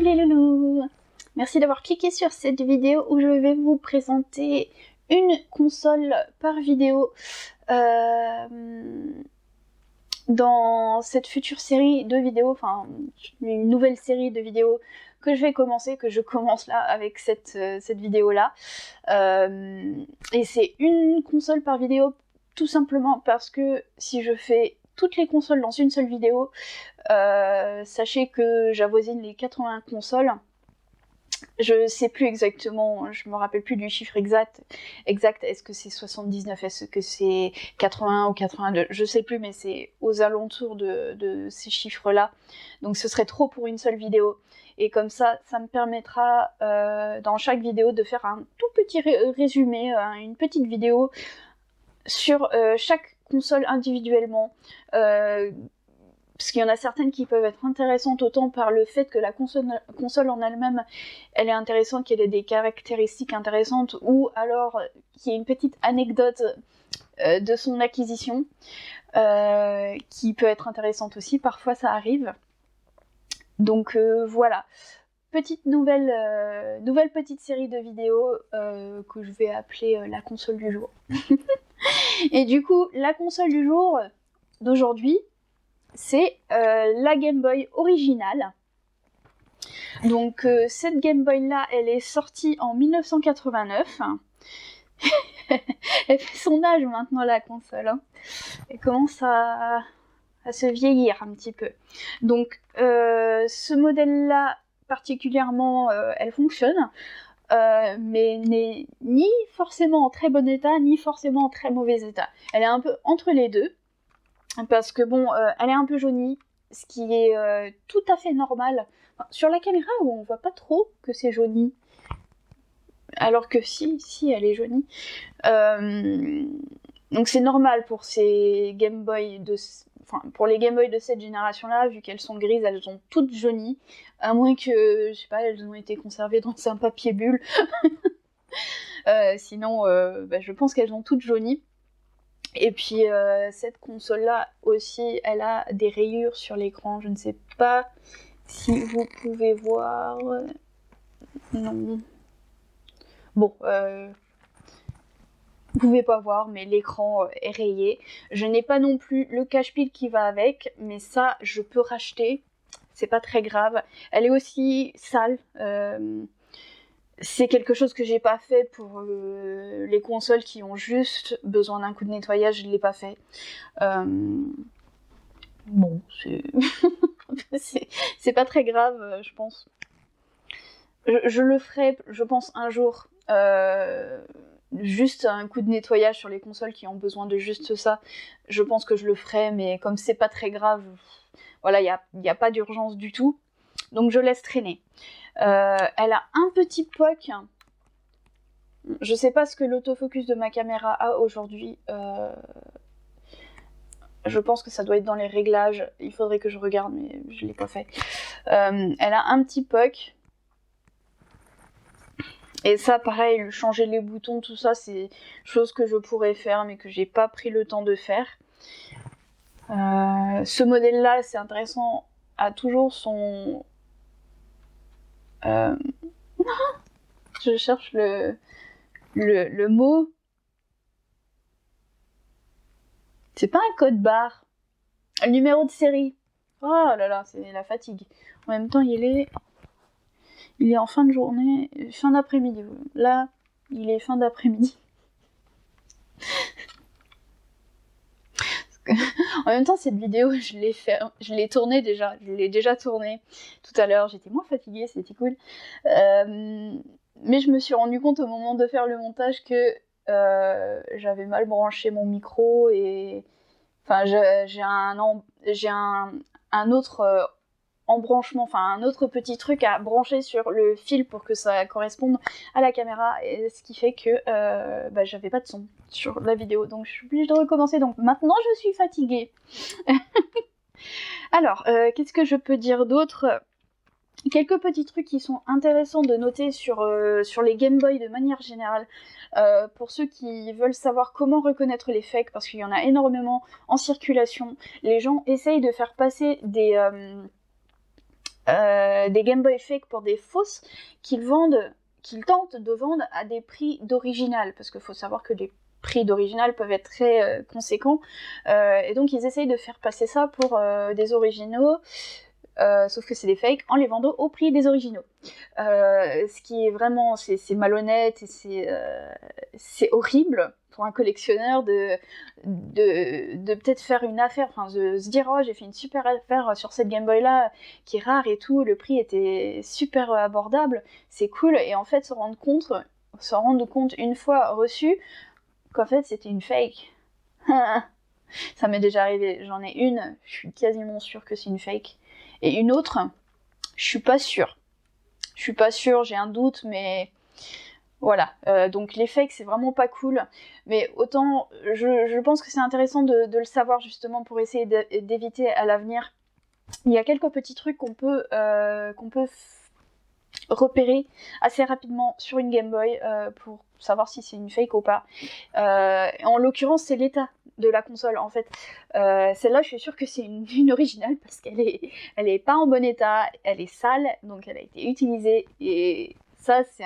les loulous! Merci d'avoir cliqué sur cette vidéo où je vais vous présenter une console par vidéo dans cette future série de vidéos, enfin une nouvelle série de vidéos que je vais commencer, que je commence là avec cette vidéo là. Et c'est une console par vidéo tout simplement parce que si je fais toutes les consoles dans une seule vidéo, sachez que j'avoisine les 80 consoles. Je sais plus exactement, je me rappelle plus du chiffre exact. Est-ce que c'est 79, est-ce que c'est 81 ou 82, je sais plus, mais c'est aux alentours de ces chiffres-là. Donc ce serait trop pour une seule vidéo. Et comme ça me permettra dans chaque vidéo de faire un tout petit résumé, une petite vidéo sur chaque console individuellement. Parce qu'il y en a certaines qui peuvent être intéressantes autant par le fait que la console en elle-même, elle est intéressante, qu'elle ait des caractéristiques intéressantes, ou alors qu'il y ait une petite anecdote de son acquisition, qui peut être intéressante aussi, parfois ça arrive. Donc voilà, nouvelle petite série de vidéos que je vais appeler la console du jour. Et du coup, la console du jour d'aujourd'hui, c'est la Game Boy originale. Donc cette Game Boy là, elle est sortie en 1989. Elle fait son âge maintenant, la console. Hein. Elle commence à se vieillir un petit peu. Donc ce modèle là particulièrement, elle fonctionne. Mais n'est ni forcément en très bon état, ni forcément en très mauvais état. Elle est un peu entre les deux. Parce que bon, elle est un peu jaunie, ce qui est tout à fait normal. Enfin, sur la caméra, on voit pas trop que c'est jauni. Alors que si, elle est jaunie. Donc c'est normal pour ces Game Boy pour les Game Boy de cette génération-là, vu qu'elles sont grises, elles sont toutes jaunies. À moins que, je sais pas, elles ont été conservées dans un papier bulle. Sinon, je pense qu'elles ont toutes jaunies. Et puis cette console-là aussi, elle a des rayures sur l'écran. Je ne sais pas si vous pouvez voir. Non. Bon, vous pouvez pas voir, mais l'écran est rayé. Je n'ai pas non plus le cache-pile qui va avec, mais ça, je peux racheter. C'est pas très grave. Elle est aussi sale. C'est quelque chose que j'ai pas fait pour les consoles qui ont juste besoin d'un coup de nettoyage, je l'ai pas fait. Bon, c'est pas très grave, je pense. Je le ferai, je pense, un jour. Juste un coup de nettoyage sur les consoles qui ont besoin de juste ça. Je pense que je le ferai, mais comme c'est pas très grave, voilà, il y a pas d'urgence du tout. Donc je laisse traîner. Elle a un petit POC. Je sais pas ce que l'autofocus de ma caméra a aujourd'hui. Je pense que ça doit être dans les réglages. Il faudrait que je regarde, mais je l'ai pas fait. Elle a un petit POC. Et ça, pareil, changer les boutons, tout ça, c'est chose que je pourrais faire, mais que j'ai pas pris le temps de faire. Ce modèle-là, c'est intéressant, a toujours son... Je cherche le mot. C'est pas un code barre. Le numéro de série. Oh là là, c'est la fatigue. En même temps, il est en fin de journée, fin d'après-midi. Là, il est fin d'après-midi. En même temps, cette vidéo, je l'ai tournée déjà. Je l'ai déjà tournée tout à l'heure. J'étais moins fatiguée, c'était cool. Mais je me suis rendu compte au moment de faire le montage que j'avais mal branché mon micro et... Enfin, j'ai un autre embranchement, enfin un autre petit truc à brancher sur le fil pour que ça corresponde à la caméra, et ce qui fait que j'avais pas de son sur la vidéo, donc je suis obligée de recommencer. Donc maintenant je suis fatiguée. Alors, qu'est-ce que je peux dire d'autre ? Quelques petits trucs qui sont intéressants de noter sur les Game Boy de manière générale, pour ceux qui veulent savoir comment reconnaître les fakes, parce qu'il y en a énormément en circulation. Les gens essayent de faire passer des Game Boy fake pour des fausses qu'ils tentent de vendre à des prix d'original, parce qu'il faut savoir que les prix d'original peuvent être très conséquents, et donc ils essayent de faire passer ça pour des originaux, sauf que c'est des fakes, en les vendant au prix des originaux. Ce qui est vraiment, c'est malhonnête et c'est horrible pour un collectionneur de peut-être faire une affaire, enfin de se dire oh j'ai fait une super affaire sur cette Game Boy là qui est rare et tout, le prix était super abordable, c'est cool, et en fait se rendre compte une fois reçu qu'en fait c'était une fake. Ça m'est déjà arrivé, j'en ai une, je suis quasiment sûre que c'est une fake, et une autre, je suis pas sûre, j'ai un doute, mais voilà. Donc les fakes c'est vraiment pas cool, mais autant je pense que c'est intéressant de le savoir justement pour essayer d'éviter à l'avenir. Il y a quelques petits trucs qu'on peut repérer assez rapidement sur une Game Boy pour savoir si c'est une fake ou pas. En l'occurrence, c'est l'état de la console en fait. Celle-là, je suis sûre que c'est une originale parce qu'elle est pas en bon état, elle est sale, donc elle a été utilisée, et ça c'est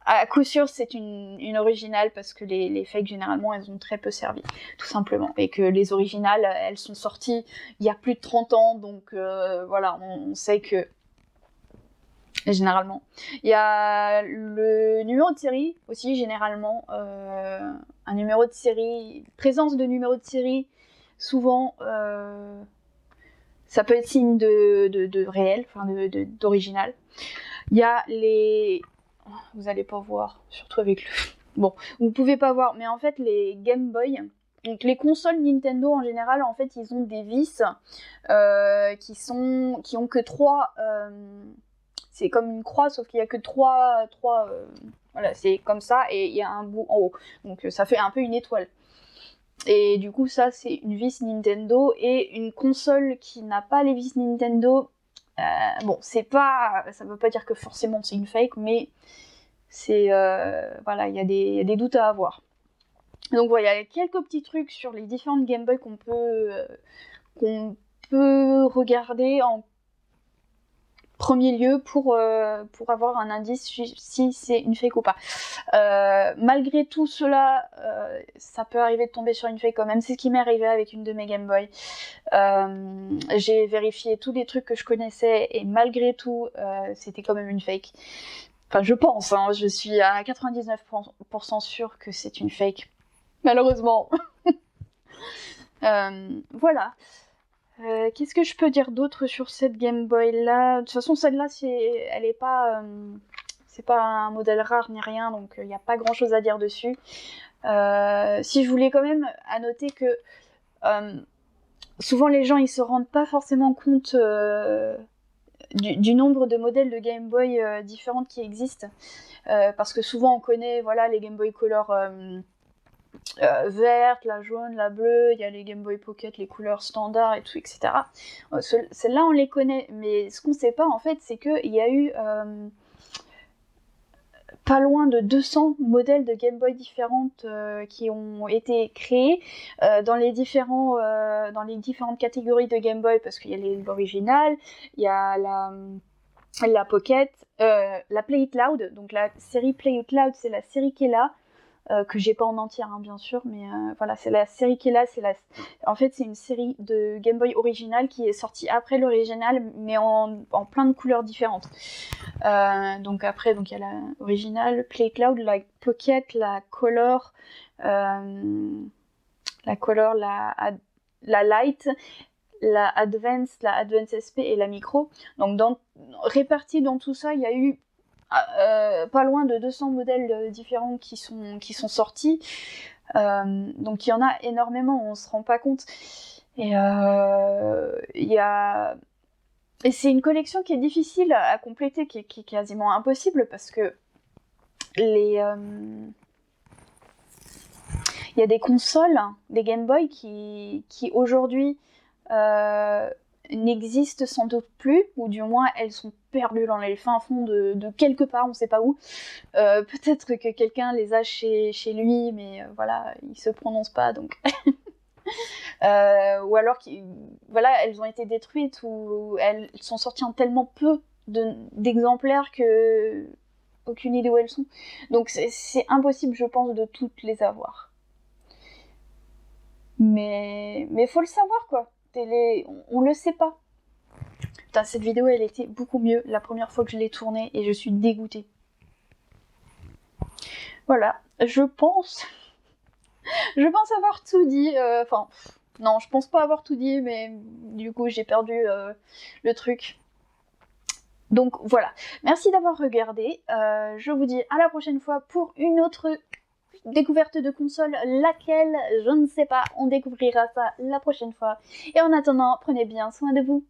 à coup sûr c'est une originale, parce que les fakes généralement elles ont très peu servi, tout simplement, et que les originales elles sont sorties il y a plus de 30 ans, donc voilà, on sait que généralement. Il y a le numéro de série aussi, généralement. Un numéro de série, présence de numéro de série, souvent, ça peut être signe de réel, enfin d'original. Il y a les... Vous allez pas voir, surtout avec le... Bon, vous pouvez pas voir, mais en fait, les Game Boy... Donc les consoles Nintendo en général, en fait, ils ont des vis qui ont que 3... c'est comme une croix, sauf qu'il y a que trois voilà, c'est comme ça, et il y a un bout en haut. Donc ça fait un peu une étoile. Et du coup, ça, c'est une vis Nintendo, et une console qui n'a pas les vis Nintendo, bon, c'est pas... Ça veut pas dire que forcément c'est une fake, mais c'est... voilà, il y a des doutes à avoir. Donc voilà, il y a quelques petits trucs sur les différentes Game Boy qu'on peut regarder en premier lieu pour avoir un indice si c'est une fake ou pas. Malgré tout cela, ça peut arriver de tomber sur une fake quand même. C'est ce qui m'est arrivé avec une de mes Game Boy. J'ai vérifié tous les trucs que je connaissais, et malgré tout, c'était quand même une fake. Enfin, je pense, hein, je suis à 99% sûre que c'est une fake. Malheureusement. Voilà. Qu'est-ce que je peux dire d'autre sur cette Game Boy là ? De toute façon, celle-là, elle est pas, c'est pas un modèle rare ni rien, donc il n'y a pas grand-chose à dire dessus. Si je voulais quand même à noter que souvent les gens ils se rendent pas forcément compte du nombre de modèles de Game Boy différentes qui existent, parce que souvent on connaît voilà les Game Boy Color verte, la jaune, la bleue, il y a les Game Boy Pocket, les couleurs standards et tout, etc. Celles-là, on les connaît, mais ce qu'on sait pas, en fait, c'est qu'il y a eu pas loin de 200 modèles de Game Boy différentes qui ont été créés dans les différentes catégories de Game Boy, parce qu'il y a l'original, il y a la Pocket, la Play It Loud, donc la série Play It Loud, c'est la série qui est là, que j'ai pas en entière hein, bien sûr, mais voilà, c'est la série qui est là, en fait c'est une série de Game Boy original qui est sortie après l'original, mais en plein de couleurs différentes. Donc après, donc il y a la original, Play Cloud, la Pocket, la Color, la Light, la Advance SP et la Micro. Donc répartis dans tout ça, il y a eu pas loin de 200 modèles différents qui sont sortis. Donc il y en a énormément, on se rend pas compte. Et et c'est une collection qui est difficile à compléter, qui est quasiment impossible, parce que il y a des consoles, des Game Boy qui aujourd'hui n'existent sans doute plus, ou du moins elles sont perdues dans les fins fonds de quelque part, on sait pas où. Peut-être que quelqu'un les a chez lui, mais voilà, il se prononce pas, donc ou alors voilà, elles ont été détruites ou elles sont sorties en tellement peu d'exemplaires que aucune idée où elles sont. Donc c'est impossible, je pense, de toutes les avoir. Mais faut le savoir, quoi. On le sait pas. Putain, cette vidéo, elle était beaucoup mieux la première fois que je l'ai tournée et je suis dégoûtée. Voilà, je pense avoir tout dit. Enfin, non, je pense pas avoir tout dit, mais du coup, j'ai perdu le truc. Donc voilà, merci d'avoir regardé. Je vous dis à la prochaine fois pour une autre découverte de console, laquelle, je ne sais pas, on découvrira ça la prochaine fois. Et en attendant, prenez bien soin de vous.